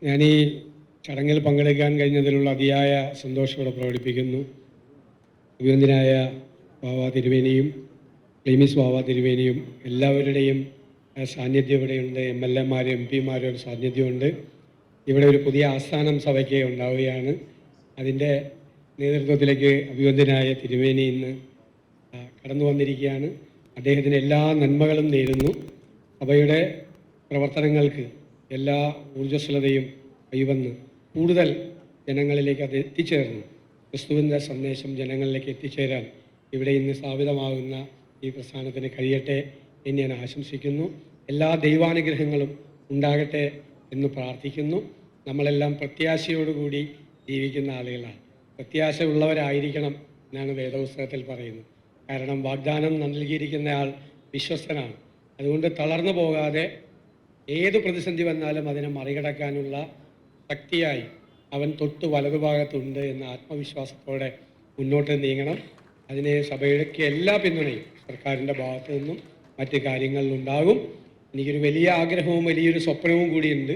ഞാൻ ഈ ചടങ്ങിൽ പങ്കെടുക്കാൻ കഴിഞ്ഞതിലുള്ള അതിയായ സന്തോഷം ഇവിടെ പ്രകടിപ്പിക്കുന്നു. അഭിനന്ദനായ വാവ തിരുവേനിയും ക്ലീമിസ് വാവ തിരുവേനിയും എല്ലാവരുടെയും സാന്നിധ്യം ഇവിടെയുണ്ട്. MLA-മാരും MP-മാരും സാന്നിധ്യമുണ്ട്. ഇവിടെ ഒരു പുതിയ ആസ്ഥാനം സഭയ്ക്ക് ഉണ്ടാവുകയാണ്. അതിൻ്റെ നേതൃത്വത്തിലേക്ക് അഭിനന്ദനായ തിരുവേനി ഇന്ന് കടന്നു വന്നിരിക്കുകയാണ്. അദ്ദേഹത്തിന് എല്ലാ നന്മകളും നേരുന്നു. സഭയുടെ പ്രവർത്തനങ്ങൾക്ക് എല്ലാ ഊർജ്ജസ്വലതയും കൈവന്ന് കൂടുതൽ ജനങ്ങളിലേക്ക് അത് എത്തിച്ചേർന്നു ക്രിസ്തുവിൻ്റെ സന്ദേശം ജനങ്ങളിലേക്ക് എത്തിച്ചേരാൻ ഇവിടെ ഇന്ന് സ്ഥാപിതമാകുന്ന ഈ പ്രസ്ഥാനത്തിന് കഴിയട്ടെ എന്ന് ഞാൻ ആശംസിക്കുന്നു. എല്ലാ ദൈവാനുഗ്രഹങ്ങളും ഉണ്ടാകട്ടെ എന്ന് പ്രാർത്ഥിക്കുന്നു. നമ്മളെല്ലാം പ്രത്യാശയോടുകൂടി ജീവിക്കുന്ന ആളുകളാണ്. പ്രത്യാശ ഉള്ളവരായിരിക്കണം എന്നാണ് വേദപുസ്തകത്തിൽ പറയുന്നത്. കാരണം വാഗ്ദാനം നൽകിയിരിക്കുന്ന ആൾ വിശ്വസ്തനാണ്. അതുകൊണ്ട് തളർന്നു പോകാതെ ഏത് പ്രതിസന്ധി വന്നാലും അതിനെ മറികടക്കാനുള്ള ശക്തിയായി അവൻ തൊട്ട് വലതുഭാഗത്തുണ്ട് എന്ന ആത്മവിശ്വാസത്തോടെ മുന്നോട്ട് നീങ്ങണം. അതിന് സഭയുടെ എല്ലാ പിന്തുണയും സർക്കാരിൻ്റെ ഭാഗത്തു നിന്നും മറ്റ് കാര്യങ്ങളിലുണ്ടാകും. എനിക്കൊരു വലിയ ആഗ്രഹവും വലിയൊരു സ്വപ്നവും കൂടിയുണ്ട്.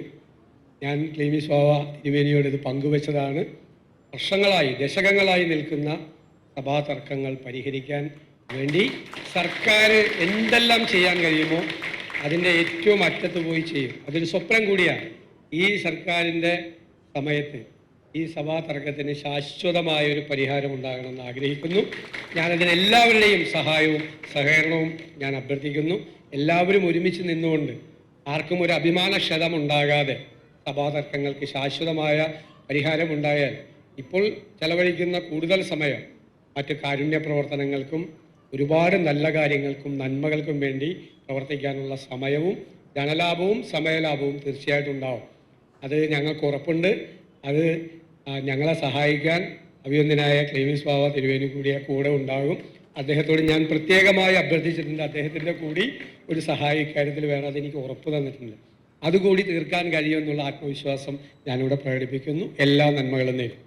ഞാൻ ക്ലീമിസ് വാവ തിരുവേനിയോട് ഇത് പങ്കുവച്ചതാണ്. വർഷങ്ങളായി ദശകങ്ങളായി നിൽക്കുന്ന സഭാതർക്കങ്ങൾ പരിഹരിക്കാൻ വേണ്ടി സർക്കാർ എന്തെല്ലാം ചെയ്യാൻ കഴിയുമോ അതിൻ്റെ ഏറ്റവും അറ്റത്ത് പോയി ചെയ്യും. അതൊരു സ്വപ്നം കൂടിയാണ്. ഈ സർക്കാരിൻ്റെ സമയത്ത് ഈ സഭാതർക്കത്തിന് ശാശ്വതമായൊരു പരിഹാരം ഉണ്ടാകണമെന്ന് ആഗ്രഹിക്കുന്നു. ഞാനതിന് എല്ലാവരുടെയും സഹായവും സഹകരണവും ഞാൻ അഭ്യർത്ഥിക്കുന്നു. എല്ലാവരും ഒരുമിച്ച് നിന്നുകൊണ്ട് ആർക്കും ഒരു അഭിമാനക്ഷതം ഉണ്ടാകാതെ സഭാതർക്കങ്ങൾക്ക് ശാശ്വതമായ പരിഹാരമുണ്ടായാൽ ഇപ്പോൾ ചെലവഴിക്കുന്ന കൂടുതൽ സമയം മറ്റ് കാരുണ്യ പ്രവർത്തനങ്ങൾക്കും ഒരുപാട് നല്ല കാര്യങ്ങൾക്കും നന്മകൾക്കും വേണ്ടി പ്രവർത്തിക്കാനുള്ള സമയവും ധനലാഭവും സമയലാഭവും തീർച്ചയായിട്ടും ഉണ്ടാവും. അത് ഞങ്ങൾക്ക് ഉറപ്പുണ്ട്. അത് ഞങ്ങളെ സഹായിക്കാൻ അഭിനന്ദനായ ക്ലീമിസ് വാവ തിരുവേനി കൂടെ ഉണ്ടാകും. അദ്ദേഹത്തോട് ഞാൻ പ്രത്യേകമായി അഭ്യർത്ഥിച്ചിട്ടുണ്ട്. അദ്ദേഹത്തിൻ്റെ കൂടി ഒരു സഹായ ഇക്കാര്യത്തിൽ വേണം. അതെനിക്ക് ഉറപ്പ് തന്നിട്ടുണ്ട്. അതുകൂടി തീർക്കാൻ കഴിയുമെന്നുള്ള ആത്മവിശ്വാസം ഞാനിവിടെ പ്രകടിപ്പിക്കുന്നു. എല്ലാ നന്മകളും നേരും.